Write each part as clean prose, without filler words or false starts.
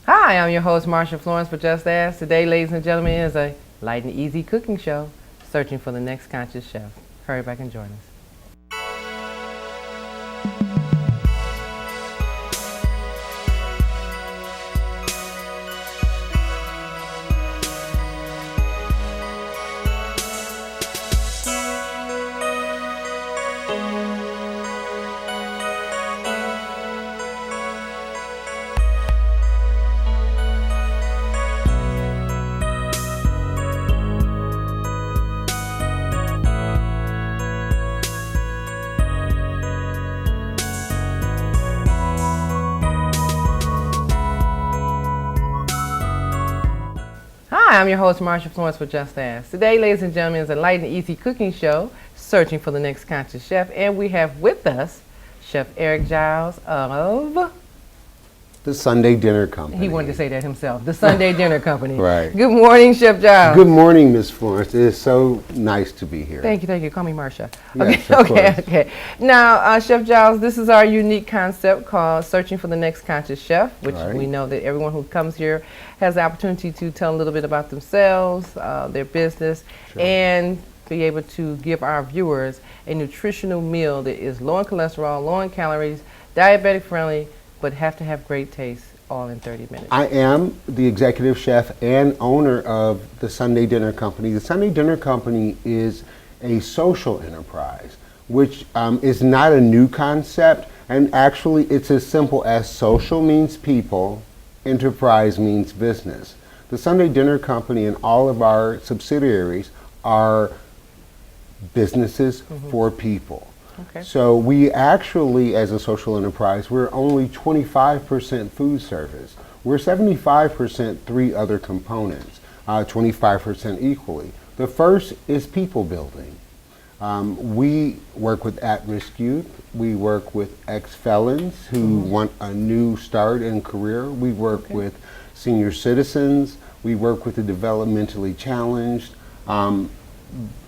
Hi, I'm your host, Marsha Florence for Just Ask. Today, ladies and gentlemen, is a light and easy cooking show, searching for the next conscious chef. Hurry back and join us. Hi, I'm your host, Marsha Florence for Just Ask. Today, ladies and gentlemen, is a light and easy cooking show, searching for the next conscious chef. And we have with us Chef Eric Giles of... The Sunday Dinner Company. He wanted to say that himself. The Sunday Dinner Company. Right. Good morning, Chef Giles. Good morning, Miss Florence. It is so nice to be here. Thank you. Call me Marsha. Yes, Okay. Now, Chef Giles, this is our unique concept called Searching for the Next Conscious Chef, which we know that everyone who comes here has the opportunity to tell a little bit about themselves, their business, and be able to give our viewers a nutritional meal that is low in cholesterol, low in calories, diabetic friendly, but have to have great taste, all in 30 minutes. I am the executive chef and owner of the Sunday Dinner Company. The Sunday Dinner Company is a social enterprise, which is not a new concept, and actually it's as simple as social means people, enterprise means business. The Sunday Dinner Company and all of our subsidiaries are businesses for people. Okay. So we actually, as a social enterprise, we're only 25% food service. We're 75% three other components, 25% equally. The first is people building. We work with at-risk youth. We work with ex-felons who want a new start in career. We work with senior citizens. We work with the developmentally challenged.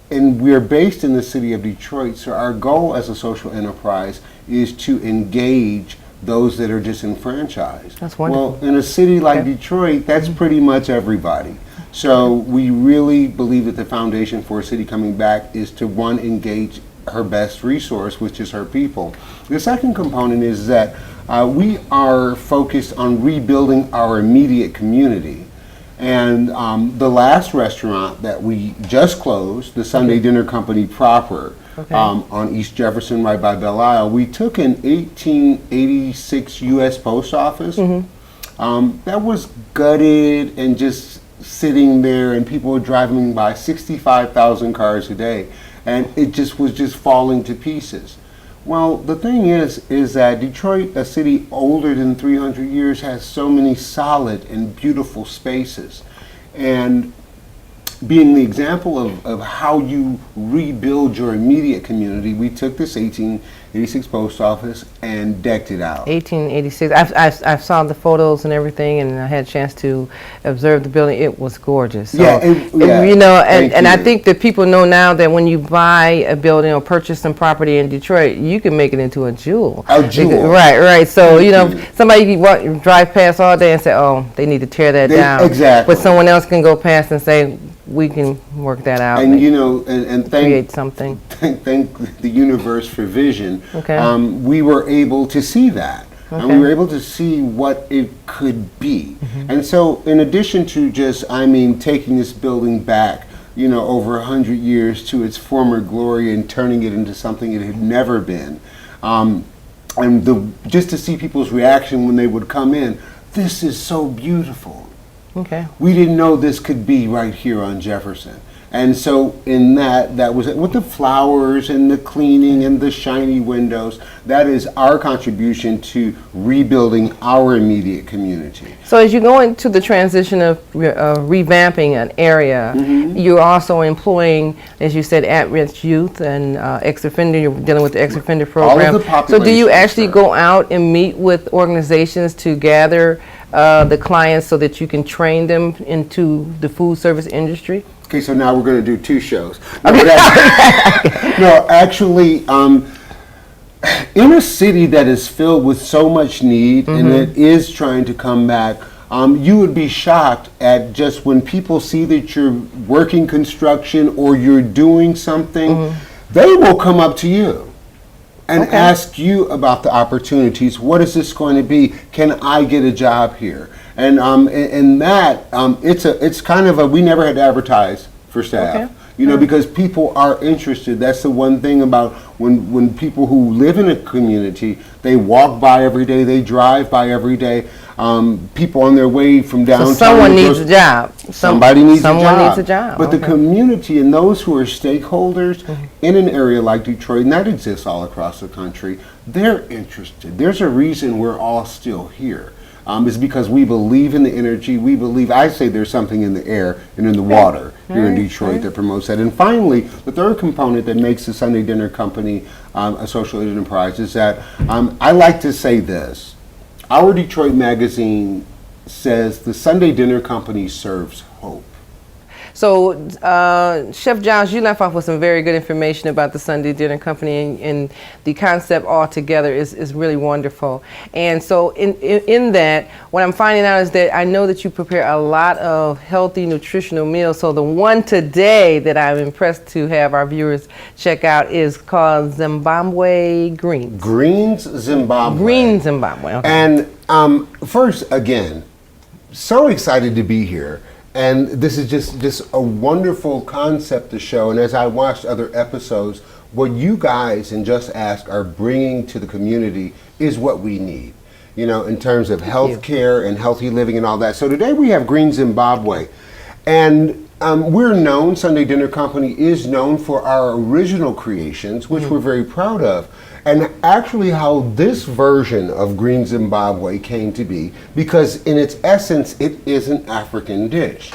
And we're based in the city of Detroit, so our goal as a social enterprise is to engage those that are disenfranchised. That's wonderful. Well, in a city like Detroit, that's pretty much everybody. So we really believe that the foundation for a city coming back is to, one, engage her best resource, which is her people. The second component is that we are focused on rebuilding our immediate community. And the last restaurant that we just closed, the Sunday Dinner Company proper, on East Jefferson, right by Belle Isle, we took an 1886 U.S. post office that was gutted and just sitting there, and people were driving by 65,000 cars a day, and it just was just falling to pieces. Well, the thing is that Detroit, a city older than 300 years, has so many solid and beautiful spaces. And being the example of how you rebuild your immediate community, we took this 1886 post office and decked it out. 1886. I saw the photos and everything, and I had a chance to observe the building. It was gorgeous. So, you know, and I think that people know now that when you buy a building or purchase some property in Detroit, you can make it into a jewel. A jewel. Right. So, you know, somebody can drive past all day and say, oh, they need to tear that down. Exactly. But someone else can go past and say, we can work that out. And you know, and create something. Thank the universe for vision. Okay. We were able to see that. And we were able to see what it could be. And so in addition to just, taking this building back, you know, over 100 years to its former glory and turning it into something it had never been, and just to see people's reaction when they would come in, this is so beautiful. Okay. We didn't know this could be right here on Jefferson. And so in that was it. With the flowers and the cleaning and the shiny windows, that is our contribution to rebuilding our immediate community. So as you go into the transition of revamping an area, you're also employing, as you said, at-risk youth and ex-offender. You're dealing with the ex-offender program. All of the population. So do you actually go out and meet with organizations to gather the clients so that you can train them into the food service industry? Okay, so now we're going to do two shows. No, actually, in a city that is filled with so much need and that is trying to come back, you would be shocked at just when people see that you're working construction or you're doing something, they will come up to you and ask you about the opportunities. What is this going to be? Can I get a job here? And that it's kind of a, we never had to advertise for staff. You know, because people are interested. That's the one thing about when people who live in a community, they walk by every day, they drive by every day. People on their way from downtown. So someone needs a job. Somebody needs a job. Someone needs a job. But the community and those who are stakeholders in an area like Detroit, and that exists all across the country, they're interested. There's a reason we're all still here. It's because we believe in the energy. We believe, I say there's something in the air and in the water here in Detroit that promotes that. And finally, the third component that makes the Sunday Dinner Company a social enterprise is that I like to say this. Our Detroit magazine says the Sunday Dinner Company serves hope. So, Chef Giles, you left off with some very good information about the Sunday Dinner Company, and the concept altogether is really wonderful. And so, in that, what I'm finding out is that I know that you prepare a lot of healthy, nutritional meals. So, the one today that I'm impressed to have our viewers check out is called Zimbabwe Greens. Greens Zimbabwe. Green Zimbabwe. Okay. And first, again, so excited to be here. And this is just a wonderful concept to show. And as I watched other episodes, what you guys in Just Ask are bringing to the community is what we need, you know, in terms of health care and healthy living and all that. So today we have Green Zimbabwe. And we're known, Sunday Dinner Company is known for our original creations, which we're very proud of. And actually how this version of Green Zimbabwe came to be, because in its essence, it is an African dish.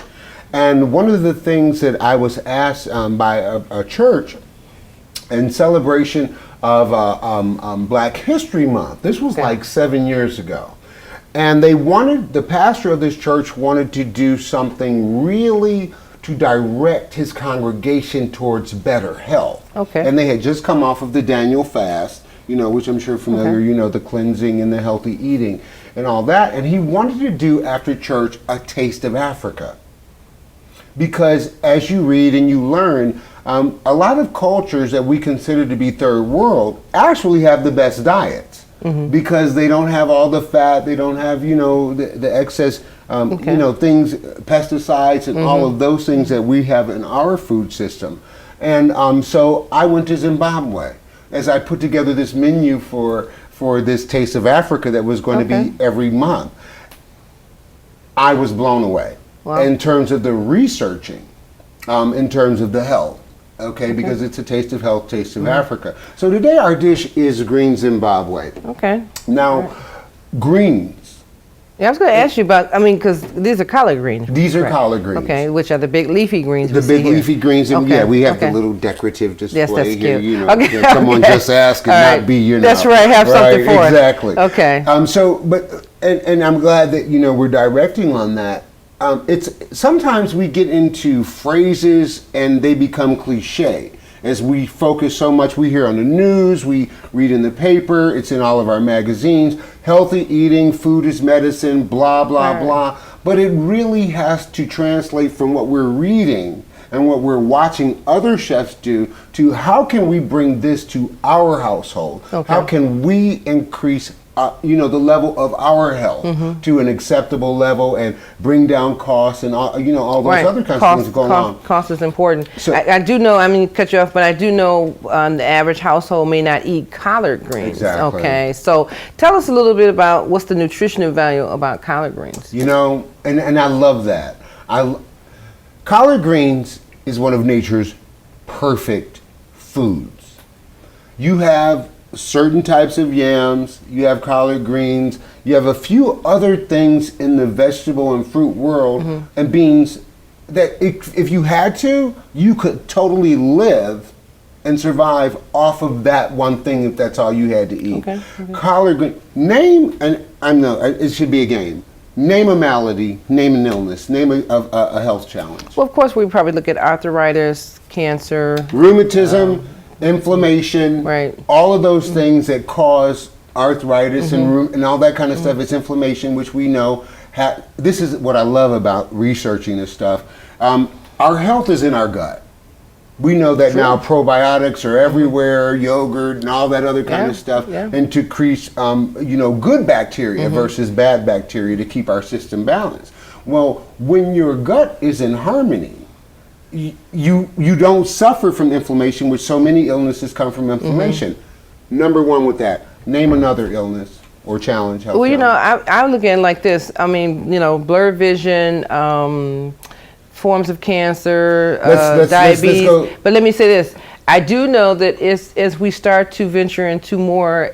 And one of the things that I was asked by a church in celebration of Black History Month, this was like 7 years ago. And they wanted, the pastor of this church wanted to do something really to direct his congregation towards better health. Okay. And they had just come off of the Daniel fast, you know, which I'm sure familiar, you know, the cleansing and the healthy eating and all that. And he wanted to do after church a taste of Africa. Because as you read and you learn, a lot of cultures that we consider to be third world actually have the best diets. Because they don't have all the fat, they don't have, you know, the excess, you know, things, pesticides and all of those things that we have in our food system. And so I went to Zimbabwe as I put together this menu for this Taste of Africa that was going to be every month. I was blown away in terms of the researching, in terms of the health. Okay, because it's a taste of health, taste of Africa. So today our dish is Green Zimbabwe. Okay. Now, greens. Yeah, I was going to ask you about, I mean, because these are collard greens. These are collard greens. Okay, which are the big leafy greens. The big leafy greens, and yeah, we have the little decorative display here. You know, come on, Just Ask and not be, you know. That's right, have something for exactly. it. Okay. So, but, and I'm glad that, you know, we're directing on that. It's sometimes we get into phrases and they become cliche as we focus so much. We hear on the news, we read in the paper, it's in all of our magazines. Healthy eating, food is medicine, blah blah blah. But it really has to translate from what we're reading and what we're watching other chefs do to how can we bring this to our household? How can we increase you know, the level of our health to an acceptable level and bring down costs and all, you know, all those other kinds of things going on. Cost is important. So, I do know, I mean, cut you off, but I do know the average household may not eat collard greens. Exactly. Okay, so tell us a little bit about what's the nutritional value about collard greens. You know, and I love that. Collard greens is one of nature's perfect foods. You have certain types of yams, you have collard greens, you have a few other things in the vegetable and fruit world and beans that if you had to, you could totally live and survive off of that one thing if that's all you had to eat. Collard green, name, and I know it should be a game. Name a malady, name an illness, name a health challenge. Well, of course, we probably look at arthritis, cancer, rheumatism, inflammation, all of those things that cause arthritis and all that kind of stuff. It's inflammation, which we know this is what I love about researching this stuff. Our health is in our gut. We know that now probiotics are everywhere, yogurt and all that other kind of stuff, and to increase, good bacteria versus bad bacteria to keep our system balanced. Well, when your gut is in harmony, you don't suffer from inflammation, which so many illnesses come from inflammation. Number one with that, name another illness or challenge. Well, I look at it like this. I mean, blurred vision, forms of cancer, diabetes. But let me say this. I do know that as we start to venture into more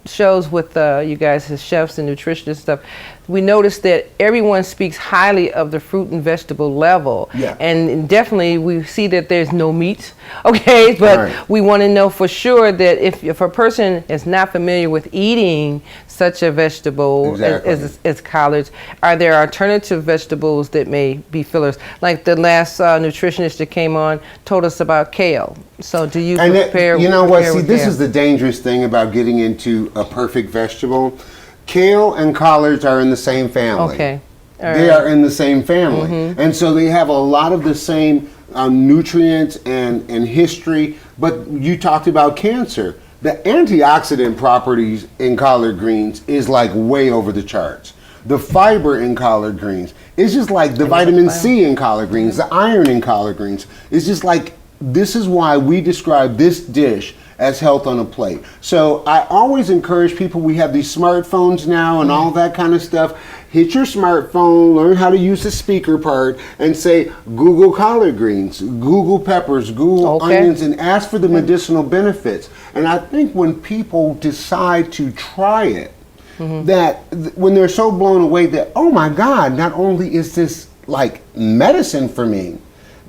shows with you guys as chefs and nutritionists and stuff, we notice that everyone speaks highly of the fruit and vegetable level. Yeah. And definitely we see that there's no meat, okay? But we want to know for sure that if a person is not familiar with eating such a vegetable as collards, are there alternative vegetables that may be fillers? Like the last nutritionist that came on told us about kale. So do you prepare? This is the dangerous thing about getting into a perfect vegetable. Kale and collards are in the same family. Okay. They are in the same family. And so they have a lot of the same nutrients and history. But you talked about cancer. The antioxidant properties in collard greens is like way over the charts. The fiber in collard greens is just like the vitamin C in collard greens, the iron in collard greens. It's just like, this is why we describe this dish as health on a plate. So I always encourage people, we have these smartphones now and all that kind of stuff. Hit your smartphone, learn how to use the speaker part, and say, Google collard greens, Google peppers, Google onions, and ask for the medicinal benefits. And I think when people decide to try it, that when they're so blown away that, oh my God, not only is this like medicine for me,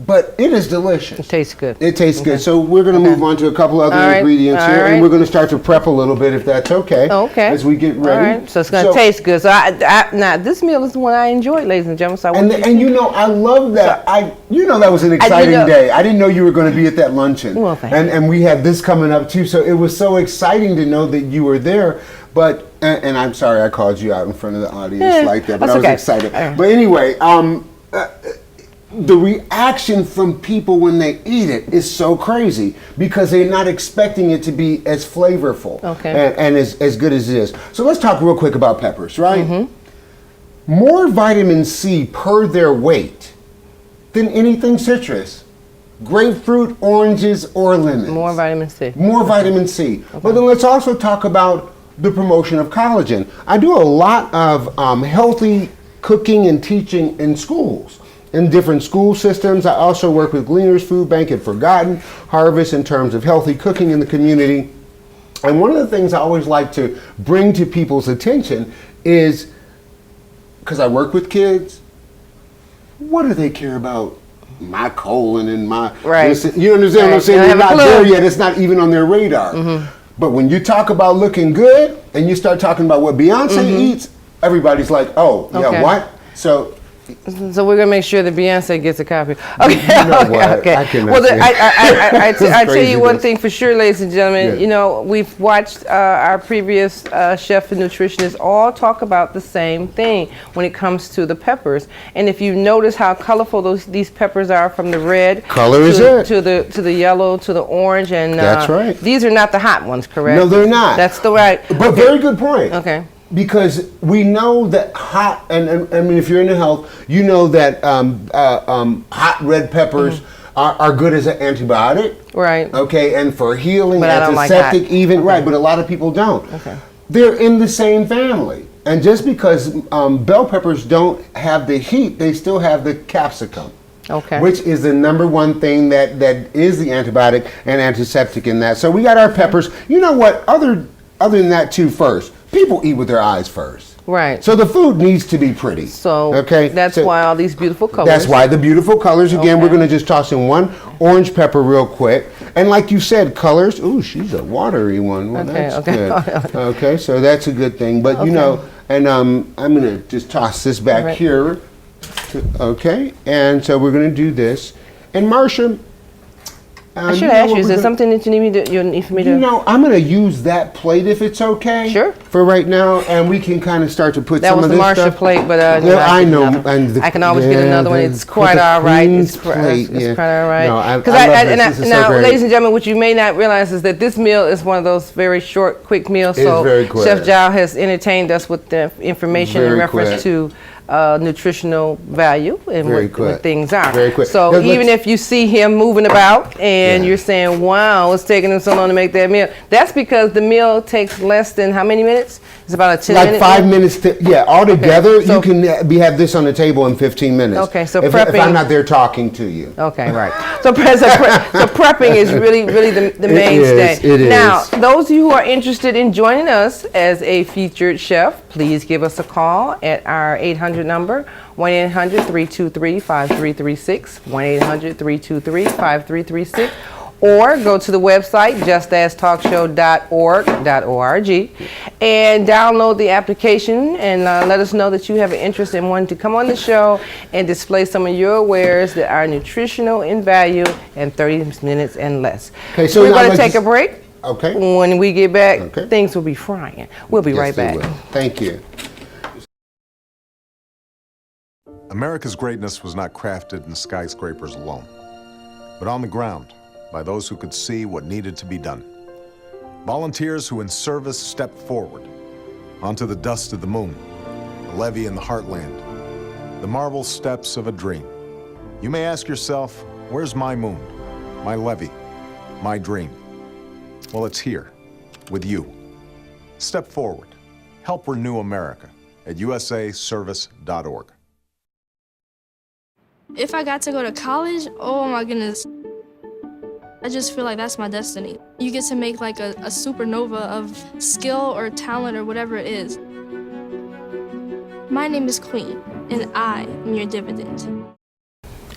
but it is delicious. It tastes good. It tastes good. So we're going to move on to a couple other ingredients here, and we're going to start to prep a little bit, if that's okay. As we get ready. All right. So it's going to taste good. So now this meal is the one I enjoyed, ladies and gentlemen. So I love that. That was an exciting day. I didn't know you were going to be at that luncheon. Well, thank you. And we had this coming up too. So it was so exciting to know that you were there. But and I'm sorry I called you out in front of the audience like that. But I was excited. But anyway, the reaction from people when they eat it is so crazy because they're not expecting it to be as flavorful and as good as it is. So let's talk real quick about peppers, right? More vitamin C per their weight than anything citrus. Grapefruit, oranges, or lemons. More vitamin C. More vitamin C. But then let's also talk about the promotion of collagen. I do a lot of healthy cooking and teaching in schools. In different school systems. I also work with Gleaners Food Bank and Forgotten Harvest in terms of healthy cooking in the community. And one of the things I always like to bring to people's attention is, because I work with kids, what do they care about my colon and my... You understand what I'm saying? They're not there yet. It's not even on their radar. But when you talk about looking good and you start talking about what Beyonce eats, everybody's like, oh, yeah, what? So we're gonna make sure that Beyonce gets a copy. Okay. I tell you one thing for sure, ladies and gentlemen. We've watched our previous chef and nutritionists all talk about the same thing when it comes to the peppers. And if you notice how colorful these peppers are, from the red to the yellow to the orange, and that's right. These are not the hot ones, correct? No, they're not. That's the right. But very good point. Okay. Because we know that hot, and I mean, if you're into health, you know that hot red peppers are good as an antibiotic. Right. Okay, and for healing, but antiseptic even. Right, but a lot of people don't. Okay. They're in the same family. And just because bell peppers don't have the heat, they still have the capsicum. Okay. Which is the number one thing that is the antibiotic and antiseptic in that. So we got our peppers. You know what? Other than that too, first. People eat with their eyes first. Right. So the food needs to be pretty. So that's why all these beautiful colors. That's why the beautiful colors. Again, we're going to just toss in one orange pepper real quick. And like you said, colors. Ooh, she's a watery one. Well, that's good. Okay, so that's a good thing. But and I'm going to just toss this back here. Okay, and so we're going to do this. And Marcia, I should ask you, is there something that you need for me to? You know, I'm going to use that plate if it's okay. Sure. For right now, and we can kind of start to put some of this stuff. That was the Marshall plate, but I know. And I can always get another one. It's quite all right. It's quite all right. Now, ladies and gentlemen, what you may not realize is that this meal is one of those very short, quick meals. It's very quick. Chef Giles has entertained us with the information in reference to nutritional value and what things are. Very quick. So even if you see him moving about and you're saying, wow, it's taking him so long to make that meal, that's because the meal takes less than how many minutes? It's about a 10-minute. Like 5 minutes. Altogether, you can have this on the table in 15 minutes. Okay, so if I'm not there talking to you. Okay, right. So prepping is really the mainstay. It is. Now, those of you who are interested in joining us as a featured chef, please give us a call at our 800 number, 1-800-323-5336, 1-800-323-5336. Or go to the website, justastalkshow.org, and download the application and let us know that you have an interest in wanting to come on the show and display some of your wares that are nutritional in value in 30 minutes and less. Okay, so we're going to take a break. Okay. When we get back, things will be frying. We'll be right back. Thank you. America's greatness was not crafted in skyscrapers alone, but on the ground, by those who could see what needed to be done. Volunteers who in service stepped forward onto the dust of the moon, the levee in the heartland, the marble steps of a dream. You may ask yourself, where's my moon, my levee, my dream? Well, it's here, with you. Step forward. Help renew America at usaservice.org. If I got to go to college, oh my goodness. I just feel like that's my destiny. You get to make like a supernova of skill or talent or whatever it is. My name is Queen, and I am your dividend.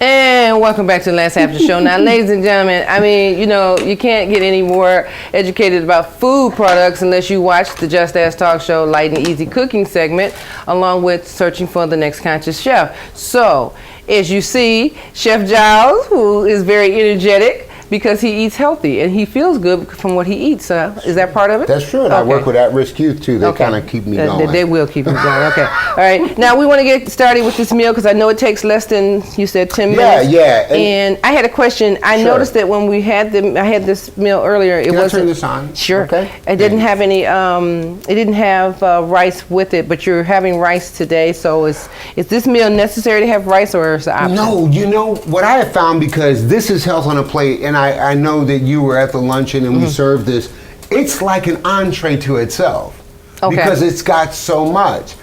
And welcome back to the last half of the show. Now, ladies and gentlemen, I mean, you know, you can't get any more educated about food products unless you watch the Just Ask Talk Show Light and Easy Cooking segment, along with Searching for the Next Conscious Chef. So, as you see, Chef Giles, who is very energetic, because he eats healthy and he feels good from what he eats. Is that part of it? That's true. And I work with at-risk youth too. They kind of keep me going. They will keep me going. Okay. All right. Now we want to get started with this meal because I know it takes less than, you said, 10 minutes. Yeah. And I had a question. I noticed that when I had this meal earlier, it wasn't. Can I turn this on? Sure. Okay. It didn't have any. It didn't have rice with it, but you're having rice today. So is this meal necessary to have rice, or is it optional? No. You know what I have found, because this is health on a plate, and I know that you were at the luncheon and we served this. It's like an entree to itself because it's got so much.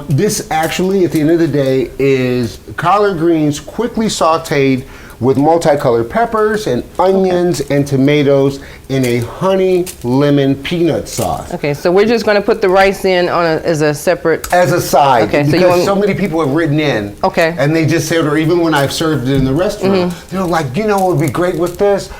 This actually, at the end of the day, is collard greens quickly sauteed with multicolored peppers and onions and tomatoes in a honey lemon peanut sauce. Okay, so we're just going to put the rice in as a separate... As a side, okay, because so many people have written in, and they just said, or even when I've served it in the restaurant, they're like, you know what would be great with this?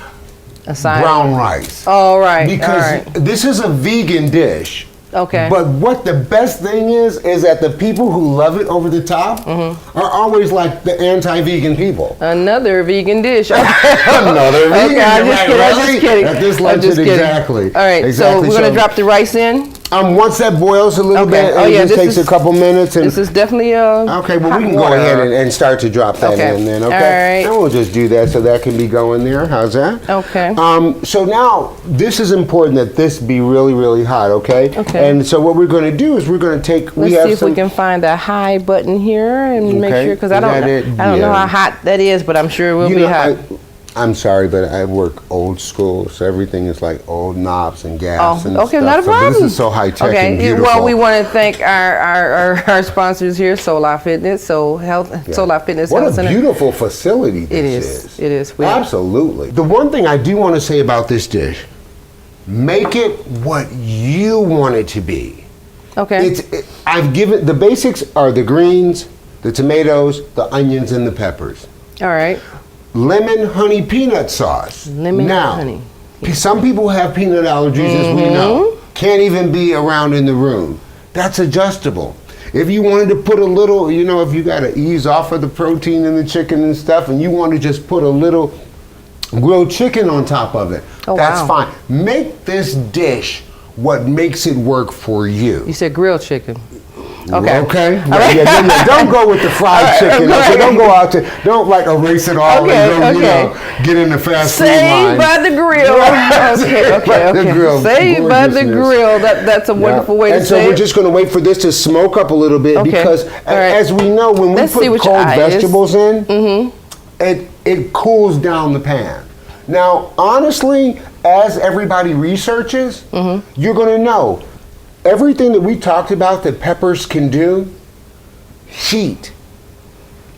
A side. Brown rice. Oh, right. Because this is a vegan dish. Okay. But what the best thing is that the people who love it over the top are always like the anti-vegan people. Another vegan dish. Another vegan dish. I'm just kidding. At this luncheon, exactly. All right, so we're going to drop the rice in. Once that boils a little bit, it just takes a couple minutes. And this is definitely okay, well, we can go ahead and start to drop that in then, okay? All right. And we'll just do that so that can be going there. How's that? Okay. So now, this is important that this be really, really hot, okay? Okay. And so what we're going to do is we're going to take... Let's see if we can find the high button here and make sure, because I don't know how hot that is, but I'm sure it will be hot. I'm sorry, but I work old school, so everything is like old knobs and gas and stuff. Not a problem. So this is so high tech and beautiful. Well, we want to thank our sponsors here, Solar Fitness, Solar Fitness. What a beautiful facility this is. It is. Absolutely. The one thing I do want to say about this dish, make it what you want it to be. Okay. I've given, the basics are the greens, the tomatoes, the onions, and the peppers. All right. Lemon honey peanut sauce. Honey. Some people have peanut allergies, as we know. Can't even be around in the room. That's adjustable. If you wanted to put a little, if you got to ease off of the protein in the chicken and stuff, and you want to just put a little grilled chicken on top of it. Oh, That's wow. fine. Make this dish what makes it work for you. You said grilled chicken. Okay. Okay. All right. Don't go with the fried chicken. All right. Okay, don't go out to. Don't like erase it all Okay, and go, okay. get in the fast food Saved line. by the grill. By the grill. Saved by the Gorgeousness. grill. That's a wonderful way to and say so we're it. just going to wait for this to smoke up a little bit Okay. because, All right. as we know, when we Let's see put what your cold eye is. vegetables in, it cools down the pan. Now, honestly, as everybody researches, you're going to know everything that we talked about that peppers can do, heat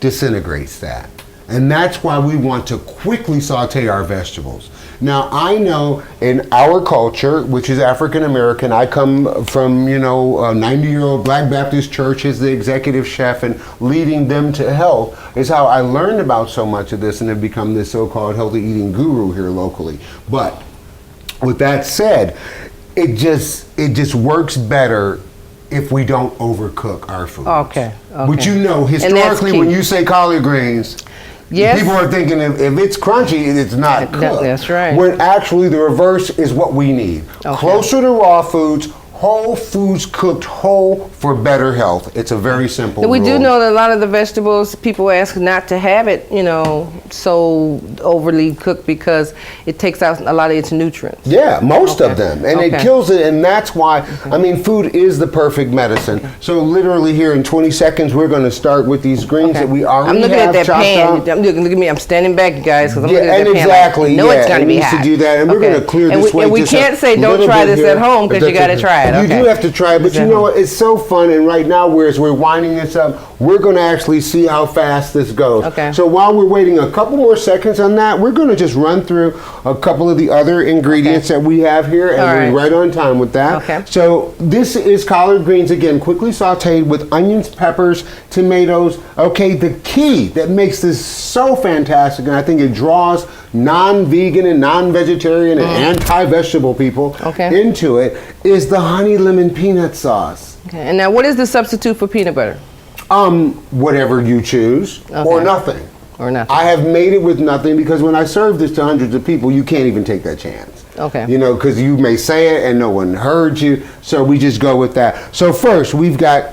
disintegrates that. And that's why we want to quickly saute our vegetables. Now, I know in our culture, which is African American, I come from, a 90-year-old Black Baptist church as the executive chef, and leading them to health is how I learned about so much of this and have become this so-called healthy eating guru here locally. But with that said, it just works better if we don't overcook our food. Okay. But historically, key. when you say collard greens, Yes. people are thinking if it's crunchy, it's not cooked. That's right. When actually the reverse is what we need. Okay. Closer to raw foods, whole foods cooked whole for better health. It's a very simple We do rule. know that a lot of the vegetables, people ask not to have it, so overly cooked because it takes out a lot of its nutrients. Yeah, most Okay. of them. And it Okay. kills it, and that's why, food is the perfect medicine. So literally here in 20 seconds, we're going to start with these greens Okay. that we already I'm looking have at that chopped pan. up. Look at me. I'm standing back, you guys, because I'm Yeah, looking at and that pan. exactly, No, it's yeah, going to it be needs to hot. do that, and we're gonna clear this way And we just a can't say don't little try bit this here. at home because you got to try it. You Okay. do have to try it, but you know what? It's so fun, and right now, whereas we're winding this up, we're going to actually see how fast this goes. Okay. So while we're waiting a couple more seconds on that, we're going to just run through a couple of the other ingredients that we have here, and All we're right. right on time with that. Okay. So this is collard greens, again, quickly sauteed with onions, peppers, tomatoes. Okay, the key that makes this so fantastic, and I think it draws non-vegan and non-vegetarian and anti-vegetable people into it, is the honey lemon peanut sauce. Okay. And now, what is the substitute for peanut butter? Whatever you choose, or nothing. Or nothing. I have made it with nothing because when I serve this to hundreds of people, you can't even take that chance. Okay. Because you may say it and no one heard you, so we just go with that. So first, we've got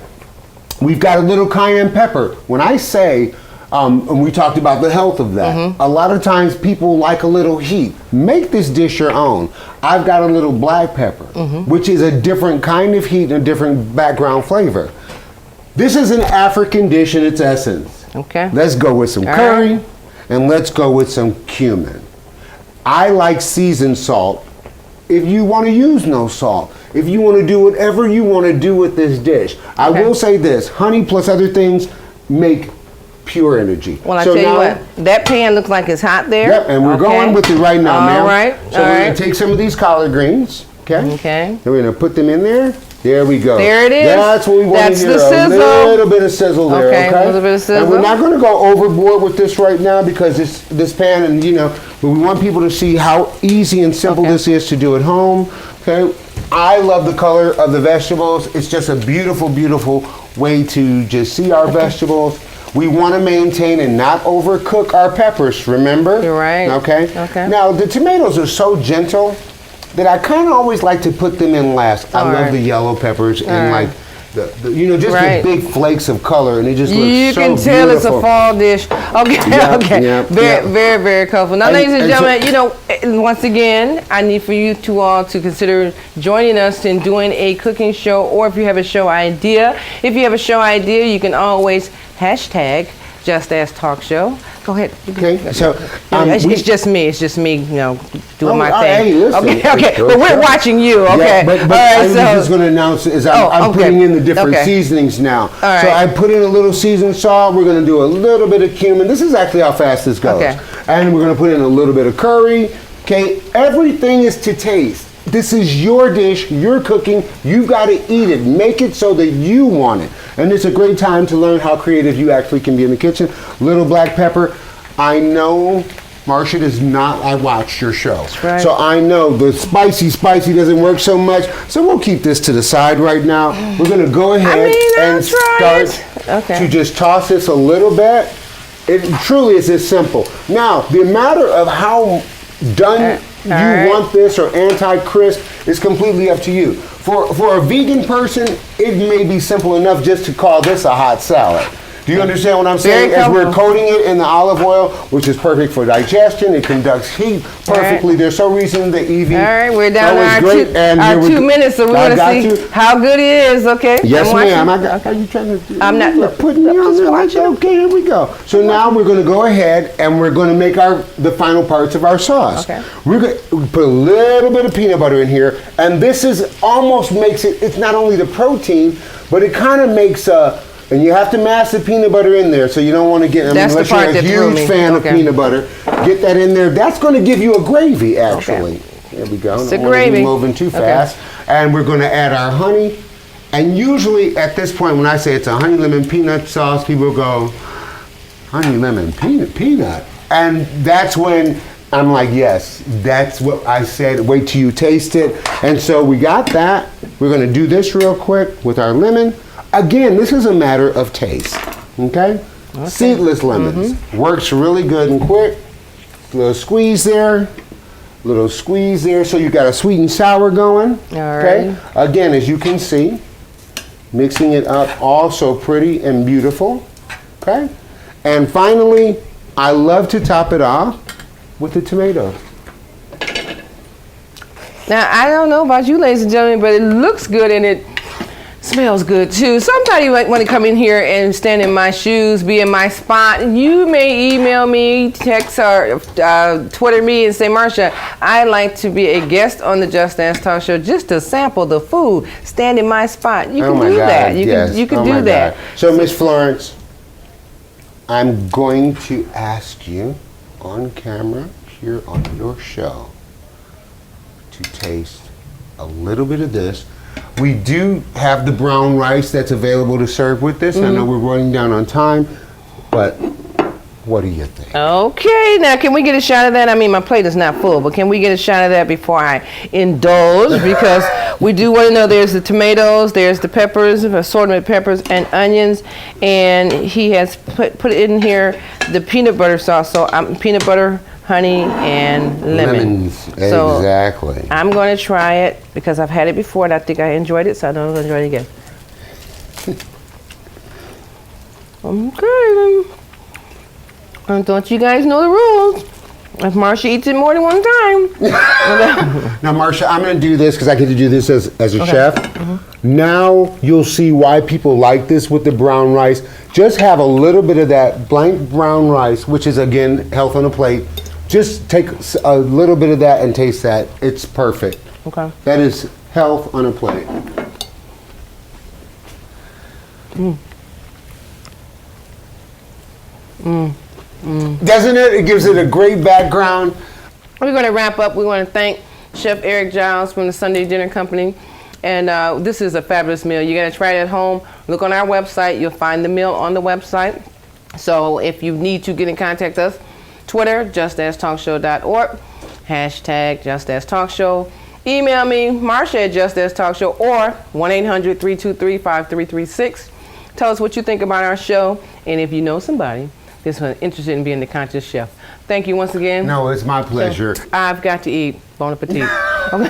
a little cayenne pepper. When I say, and we talked about the health of that, a lot of times people like a little heat. Make this dish your own. I've got a little black pepper, which is a different kind of heat and a different background flavor. This is an African dish in its essence. Okay. Let's go with some All curry, right. and let's go with some cumin. I like seasoned salt. If you want to use no salt, if you want to do whatever you want to do with this dish, I will say this: honey plus other things make pure energy. Well, I So tell you now- what, that pan looks like it's hot there. Yep, and we're going with it right now, ma'am. All right. So we're going to take some of these collard greens. Okay. Okay. And we're going to put them in there. There we go. There it is. That's what we want That's to hear. the sizzle. A little bit of sizzle there. Okay, Okay. a little bit of And we're sizzle. not going to go overboard with this right now because this pan, and but we want people to see how easy and simple this is to do at home. Okay. I love the color of the vegetables. It's just a beautiful, beautiful way to just see our vegetables. We want to maintain and not overcook our peppers, remember? You're right. Okay? Okay. Now, the tomatoes are so gentle that I kind of always like to put them in last. I All love right. the yellow peppers and right. like just Right. the big flakes of color, and it just looks You so can tell it's a beautiful. fall dish. Okay, Yep, okay. yep, very, yep. very, very colorful. Now, And- ladies and and so- gentlemen, once again, I need for you to all to consider joining us in doing a cooking show, or if you have a show idea. If you have a show idea, you can always hashtag Just Ask Talk Show. Go ahead. Okay, so It's just me. It's just me, doing my thing. Hey, listen. Okay. But we're watching you. Okay. Yeah, but All right, I'm just going to announce is I'm okay. putting in the different Okay. seasonings now. All So right. I put in a little seasoned salt. We're going to do a little bit of cumin. This is actually how fast this goes. Okay. And we're going to put in a little bit of curry. Okay, everything is to taste. This is your dish, you're cooking, you've got to eat it. Make it so that you want it. And it's a great time to learn how creative you actually can be in the kitchen. Little black pepper. I know Marcia does not, I watched your show. That's right. So I know the spicy doesn't work so much. So we'll keep this to the side right now. We're going to go ahead I'll and try start it. Okay. to just toss this a little bit. It truly is this simple. Now, the matter of how done you want this or anti-crisp is completely up to you. For a vegan person, it may be simple enough just to call this a hot salad. Do you understand what I'm saying? As we're coating it in the olive oil, which is perfect for digestion, it conducts heat perfectly. Right. There's no reason the EV. All right, we're down to our 2 minutes, so we want to see how good it is. Okay. Yes, ma'am. I got you trying to. I'm not putting me on there like that. Okay, here we go. So now we're going to go ahead and we're going to make the final parts of our sauce. Okay. We're going to put a little bit of peanut butter in here, and this is almost makes it. It's not only the protein, but it kind of makes a. And you have to mash the peanut butter in there, so you don't want to get, unless you're a huge fan of peanut butter, get that in there. That's going to give you a gravy, actually. Okay. There we go. It's a gravy. Don't moving too fast. And we're going to add our honey. And usually at this point, when I say it's a honey lemon peanut sauce, people go, honey lemon peanut. And that's when I'm like, yes, that's what I said. Wait till you taste it. And so we got that. We're going to do this real quick with our lemon. Again, this is a matter of taste, okay? Seedless lemons. Works really good and quick. Little squeeze there, so you got a sweet and sour going. All right. Okay? Again, as you can see, mixing it up also pretty and beautiful, okay? And finally, I love to top it off with the tomato. Now, I don't know about you, ladies and gentlemen, but it looks good and it smells good too. Sometimes you might want to come in here and stand in my shoes, be in my spot. You may email me, text or Twitter me and say, Marsha, I'd like to be a guest on the Just Dance Talk Show just to sample the food. Stand in my spot. You can do that. You can do that. So, Miss Florence, I'm going to ask you on camera here on your show to taste a little bit of this. We do have the brown rice that's available to serve with this. I know we're running down on time, but what do you think? Okay, now can we get a shot of that? I mean, my plate is not full, but can we get a shot of that before I indulge? Because we do want to know there's the tomatoes, there's the peppers, assortment of peppers and onions, and he has put in here the peanut butter sauce. So peanut butter, honey, and lemon. Lemons, so exactly. I'm going to try it because I've had it before and I think I enjoyed it, so I know I'm going to enjoy it again. Okay. And don't you guys know the rules? If Marsha eats it more than one time. Now, Marsha, I'm going to do this because I get to do this as a chef. Now you'll see why people like this with the brown rice. Just have a little bit of that blank brown rice, which is, again, health on a plate. Just take a little bit of that and taste that. It's perfect. Okay. That is health on a plate. Doesn't it? It gives it a great background. We're going to wrap up. We want to thank Chef Eric Giles from the Sunday Dinner Company. And this is a fabulous meal. You got to try it at home. Look on our website. You'll find the meal on the website. So if you need to get in contact with us, Twitter, justanstalkshow.org, hashtag justanstalkshow. Email me, Marsha at justanstalkshow, or 1-800-323-5336. Tell us what you think about our show, and if you know somebody that's interested in being the conscious chef. Thank you once again. No, it's my pleasure. So I've got to eat. Bon appetit. Okay.